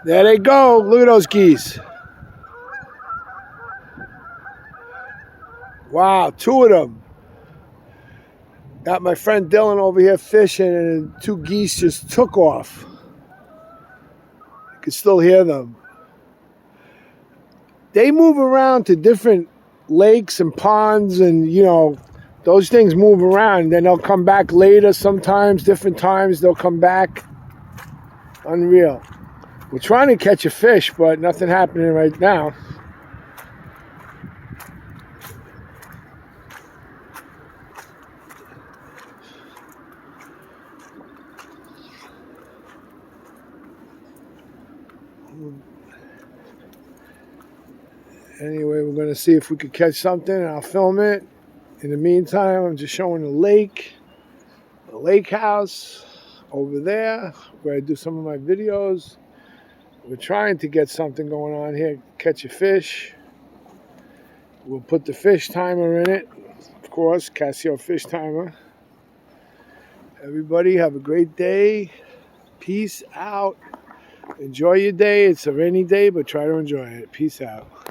There they go. Look at those geese. Wow, 2 of them. Got my friend Dylan over here fishing, and 2 geese just took off. You can still hear them. They move around to different lakes and ponds, and those things move around. Then they'll come back later sometimes, different times they'll come back. Unreal. We're trying to catch a fish, but nothing happening right now. Anyway, we're going to see if we could catch something, and I'll film it. In the meantime, I'm just showing the lake house over there where I do some of my videos. We're trying to get something going on here, catch a fish. We'll put the fish timer in it, of course, Casio fish timer. Everybody have a great day. Peace out. Enjoy your day. It's a rainy day, but try to enjoy it. Peace out.